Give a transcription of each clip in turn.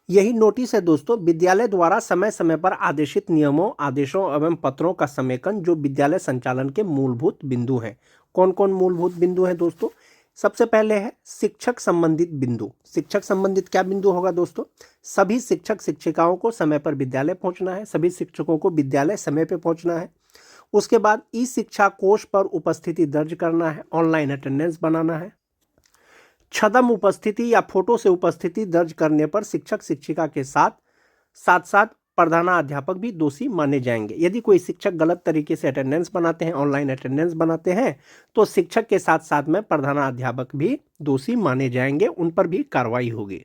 यही नोटिस है दोस्तों विद्यालय द्वारा समय समय पर आदेशित नियमों, आदेशों एवं पत्रों का समेकन जो विद्यालय संचालन के मूलभूत बिंदु हैं। कौन कौन मूलभूत बिंदु हैं दोस्तों? सबसे पहले है शिक्षक संबंधित बिंदु। शिक्षक संबंधित क्या बिंदु होगा दोस्तों? सभी शिक्षक शिक्षिकाओं को समय पर विद्यालय पहुंचना है, सभी शिक्षकों को विद्यालय समय पर पहुंचना है। उसके बाद ई शिक्षा कोष पर उपस्थिति दर्ज करना है, ऑनलाइन अटेंडेंस बनाना है। छदम उपस्थिति या फोटो से उपस्थिति दर्ज करने पर शिक्षक शिक्षिका के साथ साथ प्रधानाध्यापक भी दोषी माने जाएंगे। यदि कोई शिक्षक गलत तरीके से अटेंडेंस बनाते हैं, ऑनलाइन अटेंडेंस बनाते हैं, तो शिक्षक के साथ साथ में प्रधानाध्यापक भी दोषी माने जाएंगे, उन पर भी कार्रवाई होगी।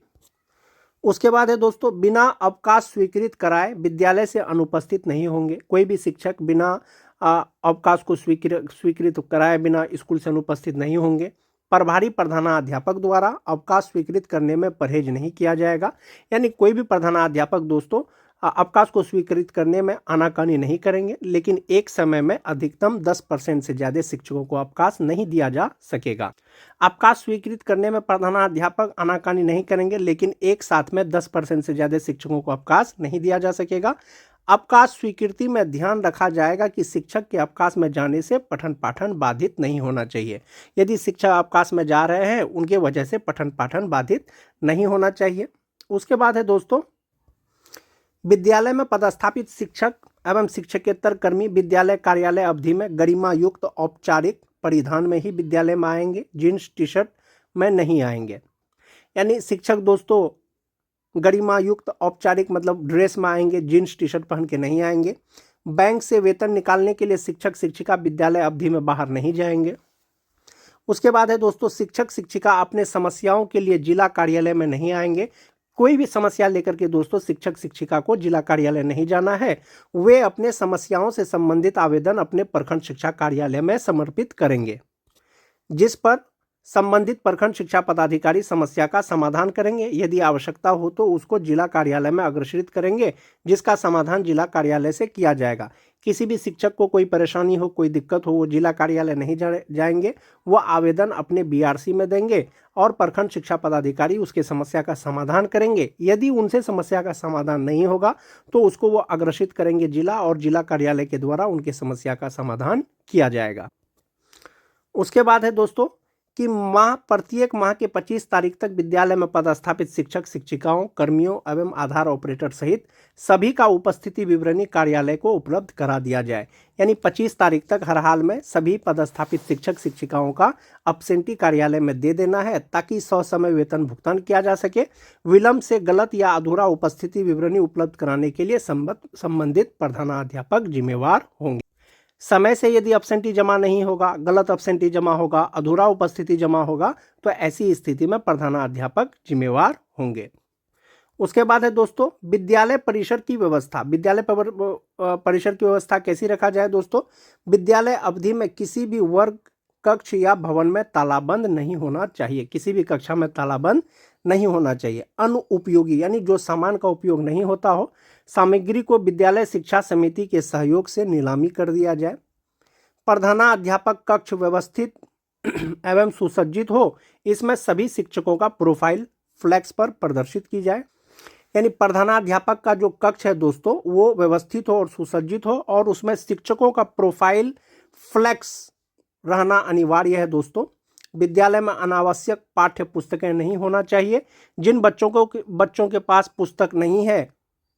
उसके बाद है दोस्तों बिना अवकाश स्वीकृत कराए विद्यालय से अनुपस्थित नहीं होंगे। कोई भी शिक्षक बिना अवकाश को स्वीकृत कराए बिना स्कूल से अनुपस्थित नहीं होंगे। प्रभारी प्रधानाध्यापक द्वारा अवकाश स्वीकृत करने में परहेज नहीं किया जाएगा, यानी कोई भी प्रधानाध्यापक दोस्तों अवकाश को स्वीकृत करने में आनाकानी नहीं करेंगे, लेकिन एक समय में अधिकतम 10% से ज़्यादा शिक्षकों को अवकाश नहीं दिया जा सकेगा। अवकाश स्वीकृत करने में प्रधानाध्यापक आनाकानी नहीं करेंगे, लेकिन एक साथ में 10% से ज़्यादा शिक्षकों को अवकाश नहीं दिया जा सकेगा। अवकाश स्वीकृति में ध्यान रखा जाएगा कि शिक्षक के अवकाश में जाने से पठन पाठन बाधित नहीं होना चाहिए। यदि शिक्षक अवकाश में जा रहे हैं, उनके वजह से पठन पाठन बाधित नहीं होना चाहिए। उसके बाद है दोस्तों विद्यालय में पदस्थापित शिक्षक एवं शिक्षकेतर कर्मी विद्यालय कार्यालय अवधि में गरिमा युक्त औपचारिक परिधान में ही विद्यालय में आएंगे, जीन्स टी शर्ट में नहीं आएंगे। यानी शिक्षक दोस्तों गरिमा युक्त औपचारिक मतलब ड्रेस में आएंगे, जीन्स टी शर्ट पहन के नहीं आएंगे। बैंक से वेतन निकालने के लिए शिक्षक शिक्षिका विद्यालय अवधि में बाहर नहीं जाएंगे। उसके बाद है दोस्तों शिक्षक शिक्षिका अपने समस्याओं के लिए जिला कार्यालय में नहीं आएंगे। कोई भी समस्या लेकर के दोस्तों शिक्षक शिक्षिका को जिला कार्यालय नहीं जाना है, वे अपने समस्याओं से संबंधित आवेदन अपने प्रखंड शिक्षा कार्यालय में समर्पित करेंगे, जिस पर संबंधित प्रखंड शिक्षा पदाधिकारी समस्या का समाधान करेंगे। यदि आवश्यकता हो तो उसको जिला कार्यालय में अग्रेषित करेंगे, जिसका समाधान जिला कार्यालय से किया जाएगा। किसी भी शिक्षक को कोई परेशानी हो, कोई दिक्कत हो, वो जिला कार्यालय नहीं जाएंगे, वो आवेदन अपने बीआरसी में देंगे और प्रखंड शिक्षा पदाधिकारी उसके समस्या का समाधान करेंगे। यदि उनसे समस्या का समाधान नहीं होगा तो उसको वो अग्रेषित करेंगे जिला, और जिला कार्यालय के द्वारा उनके समस्या का समाधान किया जाएगा। उसके बाद है दोस्तों कि प्रत्येक माह के 25 तारीख तक विद्यालय में पदस्थापित शिक्षक शिक्षिकाओं कर्मियों एवं आधार ऑपरेटर सहित सभी का उपस्थिति विवरणी कार्यालय को उपलब्ध करा दिया जाए। यानी 25 तारीख तक हर हाल में सभी पदस्थापित शिक्षक शिक्षिकाओं का अब्सेंटी कार्यालय में दे देना है, ताकि ससमय वेतन भुगतान किया जा सके। विलंब से गलत या अधूरा उपस्थिति विवरणी उपलब्ध कराने के लिए संबंधित प्रधानाध्यापक जिम्मेवार होंगे। समय से यदि अब्सेंटी जमा नहीं होगा, गलत अब्सेंटी जमा होगा, अधूरा उपस्थिति जमा होगा, तो ऐसी स्थिति में प्रधानाध्यापक जिम्मेवार होंगे। उसके बाद है दोस्तों विद्यालय परिसर की व्यवस्था। विद्यालय परिसर की व्यवस्था कैसी रखा जाए दोस्तों? विद्यालय अवधि में किसी भी वर्ग कक्ष या भवन में तालाबंद नहीं होना चाहिए। किसी भी कक्षा में तालाबंद नहीं होना चाहिए। अनुपयोगी यानी जो सामान का उपयोग नहीं होता हो, सामग्री को विद्यालय शिक्षा समिति के सहयोग से नीलामी कर दिया जाए। प्रधानाध्यापक कक्ष व्यवस्थित एवं सुसज्जित हो, इसमें सभी शिक्षकों का प्रोफाइल फ्लैक्स पर प्रदर्शित की जाए। यानी प्रधानाध्यापक का जो कक्ष है दोस्तों वो व्यवस्थित हो और सुसज्जित हो, और उसमें शिक्षकों का प्रोफाइल फ्लैक्स रहना अनिवार्य है दोस्तों। विद्यालय में अनावश्यक पाठ्य पुस्तकें नहीं होना चाहिए। जिन बच्चों के पास पुस्तक नहीं है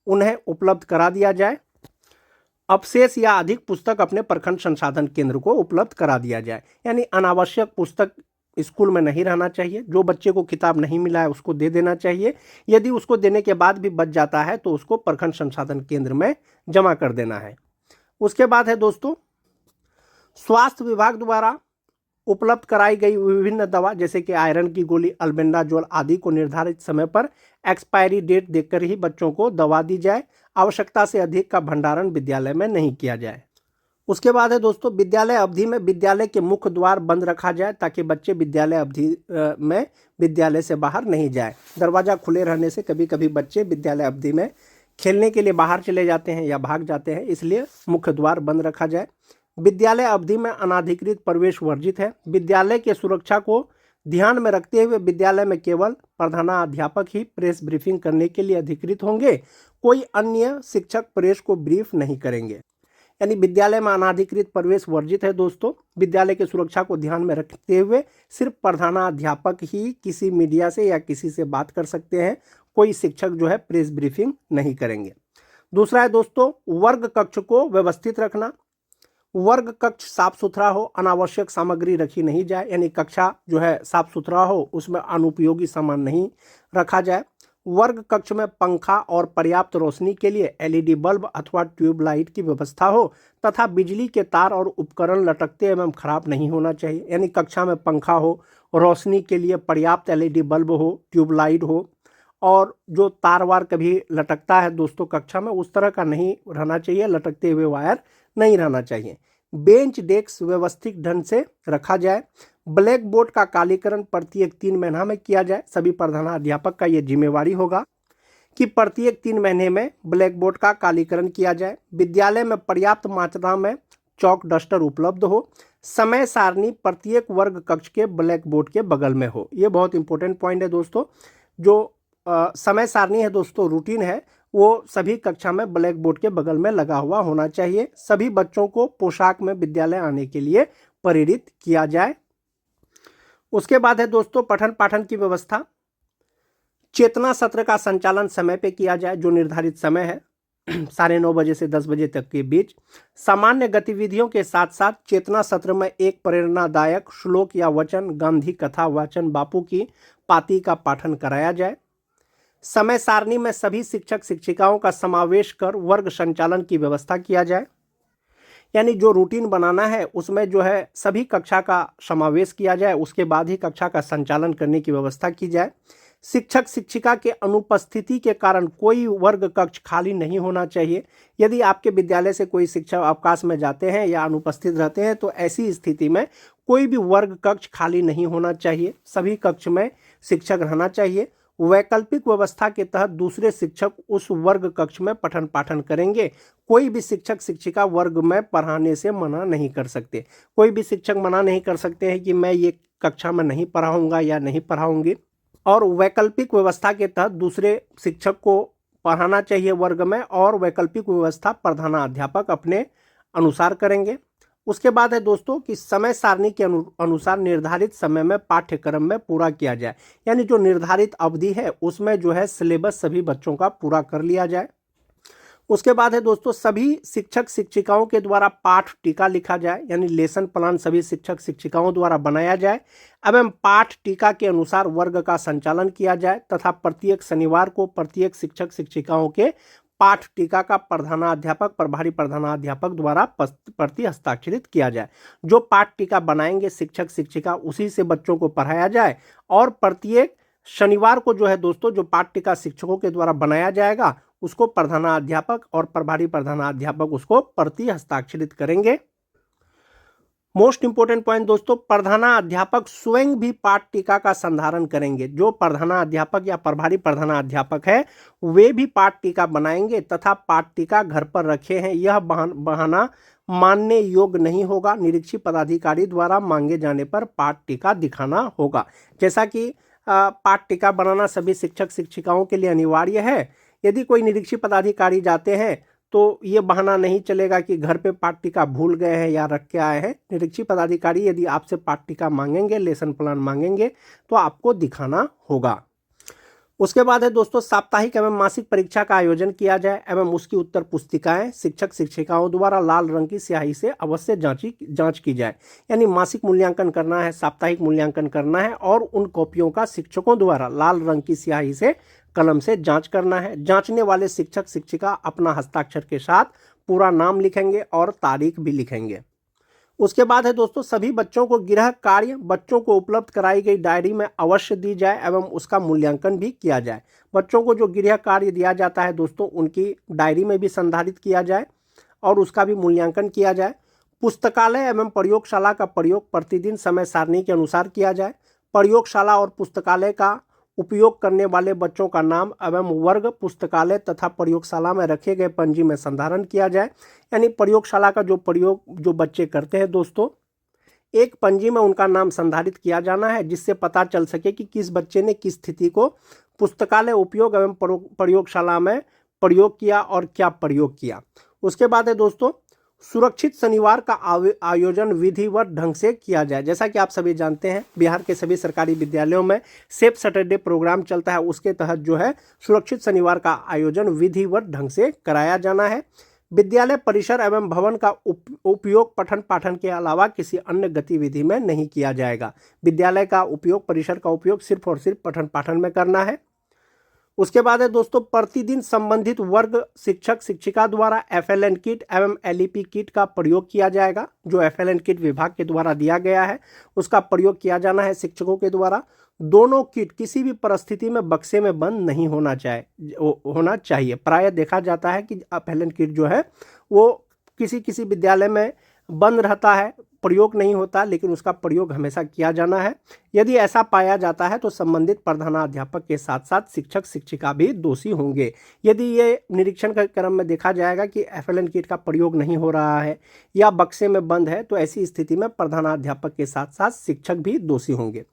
उन्हें उपलब्ध करा दिया जाए। अपशेष या अधिक पुस्तक अपने प्रखंड संसाधन केंद्र को उपलब्ध करा दिया जाए। यानी अनावश्यक पुस्तक स्कूल में नहीं रहना चाहिए। जो बच्चे को किताब नहीं मिला है उसको दे देना चाहिए। यदि उसको देने के बाद भी बच जाता है तो उसको प्रखंड संसाधन केंद्र में जमा कर देना है। उसके बाद है दोस्तों स्वास्थ्य विभाग द्वारा उपलब्ध कराई गई विभिन्न दवा जैसे कि आयरन की गोली, अल्बेंडाजोल आदि को निर्धारित समय पर एक्सपायरी डेट देखकर ही बच्चों को दवा दी जाए। आवश्यकता से अधिक का भंडारण विद्यालय में नहीं किया जाए। उसके बाद है दोस्तों विद्यालय अवधि में विद्यालय के मुख्य द्वार बंद रखा जाए, ताकि बच्चे विद्यालय अवधि में विद्यालय से बाहर नहीं जाए। दरवाज़ा खुले रहने से कभी कभी बच्चे विद्यालय अवधि में खेलने के लिए बाहर चले जाते हैं या भाग जाते हैं, इसलिए मुख्य द्वार बंद रखा जाए। विद्यालय अवधि में अनाधिकृत प्रवेश वर्जित है। विद्यालय के सुरक्षा को ध्यान में रखते हुए विद्यालय में केवल प्रधानाध्यापक ही प्रेस ब्रीफिंग करने के लिए अधिकृत होंगे, कोई अन्य शिक्षक प्रेस को ब्रीफ नहीं करेंगे। यानी विद्यालय में अनाधिकृत प्रवेश वर्जित है दोस्तों। विद्यालय की सुरक्षा को ध्यान में रखते हुए सिर्फ प्रधानाध्यापक ही किसी मीडिया से या किसी से बात कर सकते हैं, कोई शिक्षक जो है प्रेस ब्रीफिंग नहीं करेंगे। दूसरा है दोस्तों वर्ग कक्ष को व्यवस्थित रखना। वर्ग कक्ष साफ सुथरा हो, अनावश्यक सामग्री रखी नहीं जाए, यानी कक्षा जो है साफ सुथरा हो, उसमें अनुपयोगी सामान नहीं रखा जाए। वर्ग कक्ष में पंखा और पर्याप्त रोशनी के लिए एलईडी बल्ब अथवा ट्यूबलाइट की व्यवस्था हो तथा बिजली के तार और उपकरण लटकते एवं खराब नहीं होना चाहिए। यानी कक्षा में पंखा हो, रोशनी के लिए पर्याप्त एलईडी बल्ब हो, ट्यूबलाइट हो, और जो तार वार कभी लटकता है दोस्तों कक्षा में उस तरह का नहीं रहना चाहिए, लटकते हुए वायर नहीं रहना चाहिए। बेंच डेस्क व्यवस्थित ढंग से रखा जाए। ब्लैक बोर्ड का कालीकरण प्रत्येक 3 महीना में किया जाए। सभी प्रधानाध्यापक का यह जिम्मेवारी होगा कि प्रत्येक 3 महीने में ब्लैक बोर्ड का कालीकरण किया जाए। विद्यालय में पर्याप्त मात्रा में चौक डस्टर उपलब्ध हो। समय सारणी प्रत्येक वर्ग कक्ष के ब्लैक बोर्ड के बगल में हो। ये बहुत इंपॉर्टेंट पॉइंट है दोस्तों। जो समय सारणी है दोस्तों, रूटीन है, वो सभी कक्षा में ब्लैक बोर्ड के बगल में लगा हुआ होना चाहिए। सभी बच्चों को पोशाक में विद्यालय आने के लिए प्रेरित किया जाए। उसके बाद है दोस्तों पठन पाठन की व्यवस्था। चेतना सत्र का संचालन समय पे किया जाए, जो निर्धारित समय है 9:30 बजे से 10 बजे तक के बीच। सामान्य गतिविधियों के साथ साथ चेतना सत्र में एक प्रेरणादायक श्लोक या वचन, गांधी कथा वाचन, बापू की पाती का पाठन कराया जाए। समय सारणी में सभी शिक्षक शिक्षिकाओं का समावेश कर वर्ग संचालन की व्यवस्था किया जाए। यानी जो रूटीन बनाना है उसमें जो है सभी कक्षा का समावेश किया जाए, उसके बाद ही कक्षा का संचालन करने की व्यवस्था की जाए। शिक्षक शिक्षिका के अनुपस्थिति के कारण कोई वर्ग कक्ष खाली नहीं होना चाहिए। यदि आपके विद्यालय से कोई शिक्षक अवकाश में जाते हैं या अनुपस्थित रहते हैं तो ऐसी स्थिति में कोई भी वर्ग कक्ष खाली नहीं होना चाहिए, सभी कक्ष में शिक्षक रहना चाहिए। वैकल्पिक व्यवस्था के तहत दूसरे शिक्षक उस वर्ग कक्ष में पठन पाठन करेंगे। कोई भी शिक्षक शिक्षिका वर्ग में पढ़ाने से मना नहीं कर सकते। कोई भी शिक्षक मना नहीं कर सकते हैं कि मैं ये कक्षा में नहीं पढ़ाऊंगा या नहीं पढ़ाऊंगी। और वैकल्पिक व्यवस्था के तहत दूसरे शिक्षक को पढ़ाना चाहिए वर्ग में, और वैकल्पिक व्यवस्था प्रधानाध्यापक अपने अनुसार करेंगे। उसके बाद है दोस्तों कि समय सारणी के अनुसार निर्धारित समय में पाठ्यक्रम में पूरा किया जाए। यानी जो निर्धारित अवधि है उसमें जो है सिलेबस सभी बच्चों का पूरा कर लिया जाए। उसके बाद है दोस्तों सभी शिक्षक शिक्षिकाओं के द्वारा पाठ टीका लिखा जाए। यानी लेसन प्लान सभी शिक्षक शिक्षिकाओं द्वारा बनाया जाए एवं पाठ टीका के अनुसार वर्ग का संचालन किया जाए तथा प्रत्येक शनिवार को प्रत्येक शिक्षक शिक्षिकाओं के पाठ टीका का प्रधानाध्यापक प्रभारी प्रधानाध्यापक द्वारा प्रति हस्ताक्षरित किया जाए। जो पाठ टीका बनाएंगे शिक्षक शिक्षिका उसी से बच्चों को पढ़ाया जाए, और प्रत्येक शनिवार को जो है दोस्तों जो पाठ टीका शिक्षकों के द्वारा बनाया जाएगा उसको प्रधानाध्यापक और प्रभारी प्रधानाध्यापक उसको प्रति हस्ताक्षरित करेंगे। मोस्ट इंपोर्टेंट पॉइंट दोस्तों, प्रधानाध्यापक स्वयं भी पाठ टीका का संधारण करेंगे। जो प्रधानाध्यापक या प्रभारी प्रधानाध्यापक है वे भी पाठ टीका बनाएंगे तथा पाठ टीका घर पर रखे हैं यह बहाना मानने योग्य नहीं होगा। निरीक्षी पदाधिकारी द्वारा मांगे जाने पर पाठ टीका दिखाना होगा। जैसा कि पाठ टीका बनाना सभी शिक्षक शिक्षिकाओं के लिए अनिवार्य है। यदि कोई निरीक्षी पदाधिकारी जाते हैं तो ये बहाना नहीं चलेगा कि घर पे पाठ टीका भूल गए हैं या रख के आए हैं। निरीक्षी पदाधिकारी यदि आपसे पाठ टीका मांगेंगे, लेसन प्लान मांगेंगे तो आपको दिखाना होगा। उसके बाद है दोस्तों साप्ताहिक एवं मासिक परीक्षा का आयोजन किया जाए एवं उसकी उत्तर पुस्तिकाएं शिक्षक शिक्षिकाओं द्वारा लाल रंग की स्याही से अवश्य जांच की जाए। यानी मासिक मूल्यांकन करना है, साप्ताहिक मूल्यांकन करना है, और उन कॉपियों का शिक्षकों द्वारा लाल रंग की स्याही से कलम से जांच करना है। जांचने वाले शिक्षक शिक्षिका अपना हस्ताक्षर के साथ पूरा नाम लिखेंगे और तारीख भी लिखेंगे। उसके बाद है दोस्तों सभी बच्चों को गृह कार्य बच्चों को उपलब्ध कराई गई डायरी में अवश्य दी जाए एवं उसका मूल्यांकन भी किया जाए। बच्चों को जो गृह कार्य दिया जाता है दोस्तों उनकी डायरी में भी संधारित किया जाए और उसका भी मूल्यांकन किया जाए। पुस्तकालय एवं प्रयोगशाला का प्रयोग प्रतिदिन समय सारणी के अनुसार किया जाए। प्रयोगशाला और पुस्तकालय का उपयोग करने वाले बच्चों का नाम एवं वर्ग पुस्तकालय तथा प्रयोगशाला में रखे गए पंजी में संधारण किया जाए। यानी प्रयोगशाला का जो प्रयोग जो बच्चे करते हैं दोस्तों एक पंजी में उनका नाम संधारित किया जाना है, जिससे पता चल सके कि किस बच्चे ने किस स्थिति को पुस्तकालय उपयोग एवं प्रयोगशाला में प्रयोग किया और क्या प्रयोग किया। उसके बाद है दोस्तों, सुरक्षित शनिवार का आयोजन विधिवत ढंग से किया जाए। जैसा कि आप सभी जानते हैं, बिहार के सभी सरकारी विद्यालयों में सेफ सैटरडे प्रोग्राम चलता है। उसके तहत जो है सुरक्षित शनिवार का आयोजन विधिवत ढंग से कराया जाना है। विद्यालय परिसर एवं भवन का उपयोग पठन पाठन के अलावा किसी अन्य गतिविधि में नहीं किया जाएगा। विद्यालय का उपयोग, परिसर का उपयोग सिर्फ और सिर्फ पठन पाठन में करना है। उसके बाद है दोस्तों, प्रतिदिन संबंधित वर्ग शिक्षक शिक्षिका द्वारा FLN किट एवं LEP किट का प्रयोग किया जाएगा। जो FLN किट विभाग के द्वारा दिया गया है उसका प्रयोग किया जाना है शिक्षकों के द्वारा। दोनों किट किसी भी परिस्थिति में बक्से में बंद नहीं होना चाहिए। प्रायः देखा जाता है कि FLN किट जो है वो किसी विद्यालय में बंद रहता है, प्रयोग नहीं होता, लेकिन उसका प्रयोग हमेशा किया जाना है। यदि ऐसा पाया जाता है तो संबंधित प्रधानाध्यापक के साथ साथ शिक्षक शिक्षिका भी दोषी होंगे। यदि ये निरीक्षण के क्रम में देखा जाएगा कि FLN किट का प्रयोग नहीं हो रहा है या बक्से में बंद है, तो ऐसी स्थिति में प्रधानाध्यापक के साथ साथ शिक्षक भी दोषी होंगे।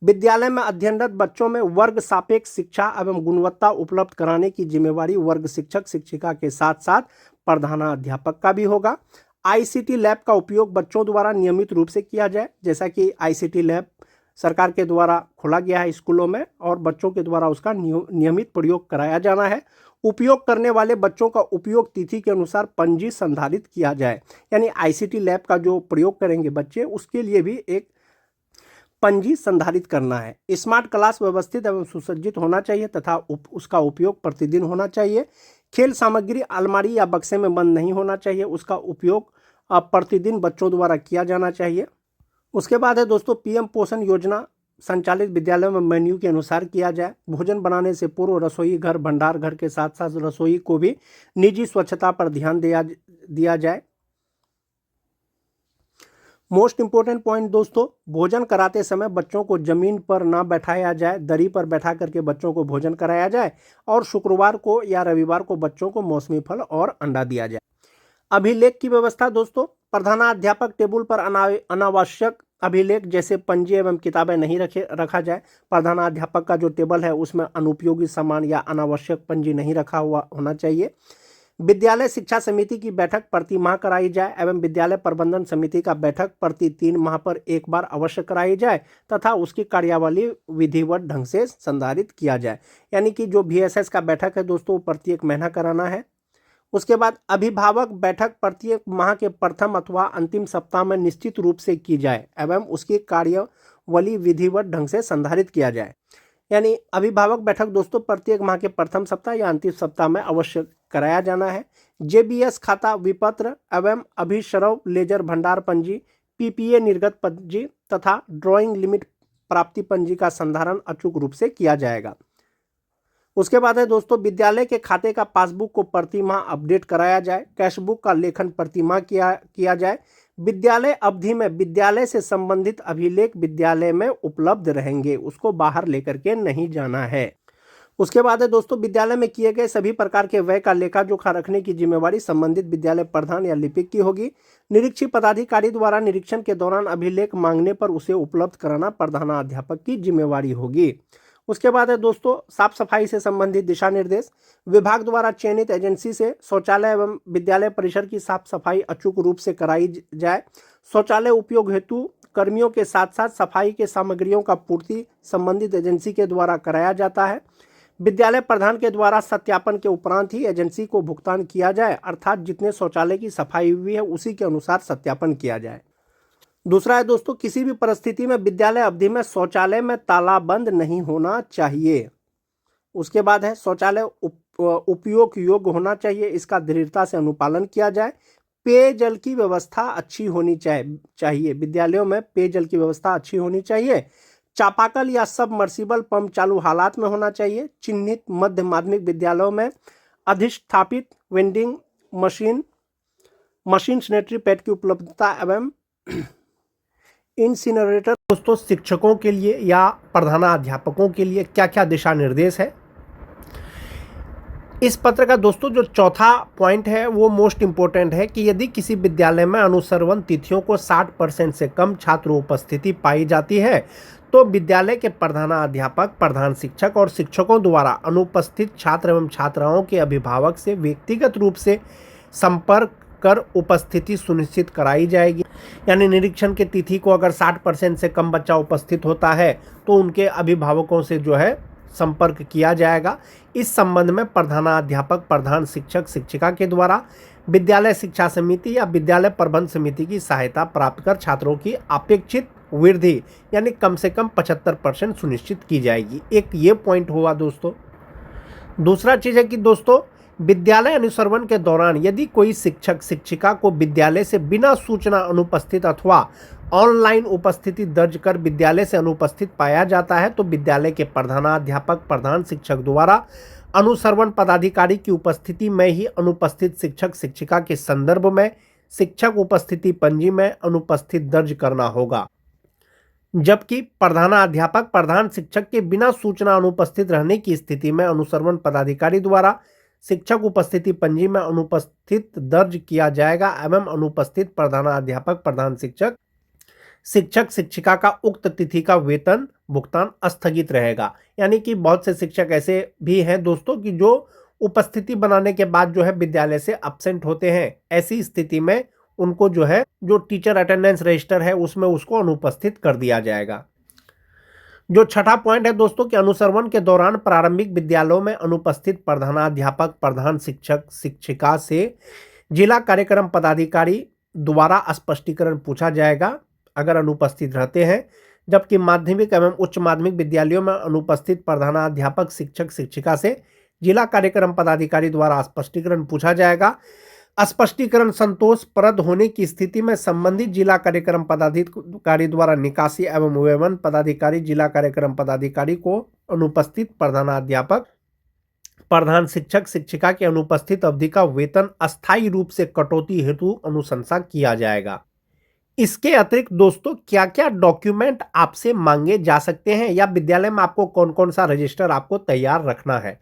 विद्यालय में अध्ययनरत बच्चों में वर्ग सापेक्ष शिक्षा एवं गुणवत्ता उपलब्ध कराने की जिम्मेवारी वर्ग शिक्षक शिक्षिका के साथ साथ प्रधानाध्यापक का भी होगा। ICT लैब का उपयोग बच्चों द्वारा नियमित रूप से किया जाए। जैसा कि ICT लैब सरकार के द्वारा खोला गया है स्कूलों में और बच्चों के द्वारा उसका नियमित प्रयोग कराया जाना है। उपयोग करने वाले बच्चों का उपयोग तिथि के अनुसार पंजी संधारित किया जाए। यानी ICT लैब का जो प्रयोग करेंगे बच्चे, उसके लिए भी एक पंजी संधारित करना है। स्मार्ट क्लास व्यवस्थित एवं सुसज्जित होना चाहिए तथा उसका उपयोग प्रतिदिन होना चाहिए। खेल सामग्री अलमारी या बक्से में बंद नहीं होना चाहिए, उसका उपयोग प्रतिदिन बच्चों द्वारा किया जाना चाहिए। उसके बाद है दोस्तों, PM पोषण योजना संचालित विद्यालयों में मेन्यू के अनुसार किया जाए। भोजन बनाने से पूर्व रसोई घर, भंडार घर के साथ साथ रसोई को भी निजी स्वच्छता पर ध्यान दिया जाए। मोस्ट इंपोर्टेंट पॉइंट दोस्तों, भोजन कराते समय बच्चों को जमीन पर ना बैठाया जाए, दरी पर बैठा करके बच्चों को भोजन कराया जाए और शुक्रवार को या रविवार को बच्चों को मौसमी फल और अंडा दिया जाए। अभिलेख की व्यवस्था दोस्तों, प्रधानाध्यापक टेबल पर अनावश्यक अभिलेख जैसे पंजी एवं किताबें नहीं रखा जाए। प्रधानाध्यापक का जो टेबल है उसमें अनुपयोगी सामान या अनावश्यक पंजी नहीं रखा हुआ होना चाहिए। विद्यालय शिक्षा समिति की बैठक प्रति माह कराई जाए एवं विद्यालय प्रबंधन समिति का बैठक प्रति 3 माह पर एक बार अवश्य कराई जाए तथा उसकी कार्यावली विधिवत ढंग से संधारित किया जाए। यानी कि जो VSS का बैठक है दोस्तों, वो प्रत्येक महीना कराना है। उसके बाद अभिभावक बैठक प्रत्येक माह के प्रथम अथवा अंतिम सप्ताह में निश्चित रूप से की जाए एवं उसकी कार्यावली विधिवत ढंग से संधारित किया जाए। यानी अभिभावक बैठक दोस्तों प्रत्येक माह के प्रथम सप्ताह या अंतिम सप्ताह में अवश्य कराया जाना है। JBS खाता विपत्र एवं अभिश्रव लेजर भंडार पंजी, PPA निर्गत पंजी तथा ड्राइंग लिमिट प्राप्ति पंजी का संधारण अचूक रूप से किया जाएगा। उसके बाद है दोस्तों, विद्यालय के खाते का पासबुक को प्रति माह अपडेट कराया जाए। कैशबुक का लेखन प्रति माह किया जाए। विद्यालय अवधि में विद्यालय से संबंधित अभिलेख विद्यालय में उपलब्ध रहेंगे, उसको बाहर लेकर के नहीं जाना है। उसके बाद है दोस्तों, विद्यालय में किए गए सभी प्रकार के व्यय का लेखा जोखा रखने की जिम्मेवारी संबंधित विद्यालय प्रधान या लिपिक की होगी। निरीक्षक पदाधिकारी द्वारा निरीक्षण के दौरान अभिलेख मांगने पर उसे उपलब्ध कराना प्रधानाध्यापक की जिम्मेवारी होगी। उसके बाद है दोस्तों, साफ सफाई से संबंधित दिशा निर्देश। विभाग द्वारा चयनित एजेंसी से शौचालय एवं विद्यालय परिसर की साफ सफाई अचूक रूप से कराई जाए। शौचालय उपयोग हेतु कर्मियों के साथ साथ सफाई के सामग्रियों का पूर्ति संबंधित एजेंसी के द्वारा कराया जाता है। विद्यालय प्रधान के द्वारा सत्यापन के उपरांत ही एजेंसी को भुगतान किया जाए, अर्थात जितने शौचालय की सफाई हुई है उसी के अनुसार सत्यापन किया जाए। दूसरा है दोस्तों, किसी भी परिस्थिति में विद्यालय अवधि में शौचालय में तालाबंद नहीं होना चाहिए। उसके बाद है, शौचालय उपयोग योग्य होना चाहिए, इसका दृढ़ता से अनुपालन किया जाए। पेयजल की व्यवस्था अच्छी होनी चाहिए, विद्यालयों में पेयजल की व्यवस्था अच्छी होनी चाहिए। चापाकल या सबमर्सिबल पंप चालू हालात में होना चाहिए। चिन्हित मध्य माध्यमिक विद्यालयों में अधिष्ठापित वेंडिंग मशीन सैनिटरी पैड की उपलब्धता एवं इंसिनरेटर। दोस्तों, शिक्षकों के लिए या प्रधानाध्यापकों के लिए क्या क्या दिशा निर्देश है? इस पत्र का दोस्तों जो चौथा पॉइंट है वो मोस्ट इंपोर्टेंट है कि यदि किसी विद्यालय में अनुसरण तिथियों को 60% से कम छात्र उपस्थिति पाई जाती है तो विद्यालय के प्रधानाध्यापक, प्रधान शिक्षक और शिक्षकों द्वारा अनुपस्थित छात्र एवं छात्राओं के अभिभावक से व्यक्तिगत रूप से संपर्क कर उपस्थिति सुनिश्चित कराई जाएगी। यानी निरीक्षण की तिथि को अगर 60% से कम बच्चा उपस्थित होता है तो उनके अभिभावकों से जो है संपर्क किया जाएगा। इस संबंध में प्रधानाध्यापक, प्रधान शिक्षक, शिक्षिका के द्वारा विद्यालय शिक्षा समिति या विद्यालय प्रबंध समिति की सहायता प्राप्त कर छात्रों की अपेक्षित वृद्धि यानी कम से कम 75% सुनिश्चित की जाएगी। एक ये पॉइंट हुआ दोस्तों। दूसरा चीज है कि दोस्तों विद्यालय अनुसरण के दौरान यदि कोई शिक्षक शिक्षिका को विद्यालय से बिना सूचना अनुपस्थित अथवा ऑनलाइन उपस्थिति दर्ज कर विद्यालय से अनुपस्थित पाया जाता है तो विद्यालय के प्रधानाध्यापक, प्रधान शिक्षक द्वारा अनुसरण पदाधिकारी की उपस्थिति में ही अनुपस्थित शिक्षक शिक्षिका के संदर्भ में शिक्षक उपस्थिति पंजी में अनुपस्थित दर्ज करना होगा। जबकि प्रधानाध्यापक, प्रधान शिक्षक के बिना सूचना अनुपस्थित रहने की स्थिति में अनुसरण पदाधिकारी द्वारा शिक्षक उपस्थिति पंजी में अनुपस्थित दर्ज किया जाएगा एवं अनुपस्थित प्रधानाध्यापक, प्रधान शिक्षक, शिक्षक शिक्षिका का उक्त तिथि का वेतन भुगतान स्थगित रहेगा। यानी कि बहुत से शिक्षक ऐसे भी हैं दोस्तों कि जो उपस्थिति बनाने के बाद जो है विद्यालय से एब्सेंट होते हैं। ऐसी स्थिति में उनको जो है जो टीचर अटेंडेंस रजिस्टर है उसमें उसको अनुपस्थित कर दिया जाएगा। जो छठा पॉइंट है दोस्तों कि अनुसरण के दौरान प्रारंभिक विद्यालयों में अनुपस्थित प्रधानाध्यापक, प्रधान शिक्षक, शिक्षिका से जिला कार्यक्रम पदाधिकारी द्वारा स्पष्टीकरण पूछा जाएगा अगर अनुपस्थित रहते हैं। जबकि माध्यमिक एवं उच्च माध्यमिक विद्यालयों में अनुपस्थित प्रधानाध्यापक, शिक्षक शिक्षिका से जिला कार्यक्रम पदाधिकारी द्वारा स्पष्टीकरण पूछा जाएगा। स्पष्टीकरण संतोषप्रद होने की स्थिति में संबंधित जिला कार्यक्रम पदाधिकारी द्वारा निकासी एवं विवरण पदाधिकारी, जिला कार्यक्रम पदाधिकारी को अनुपस्थित प्रधानाध्यापक, प्रधान शिक्षक शिक्षिका की अनुपस्थित अवधि का वेतन अस्थायी रूप से कटौती हेतु अनुशंसा किया जाएगा। इसके अतिरिक्त दोस्तों क्या क्या डॉक्यूमेंट आपसे मांगे जा सकते हैं या विद्यालय में आपको कौन कौन सा रजिस्टर आपको तैयार रखना है।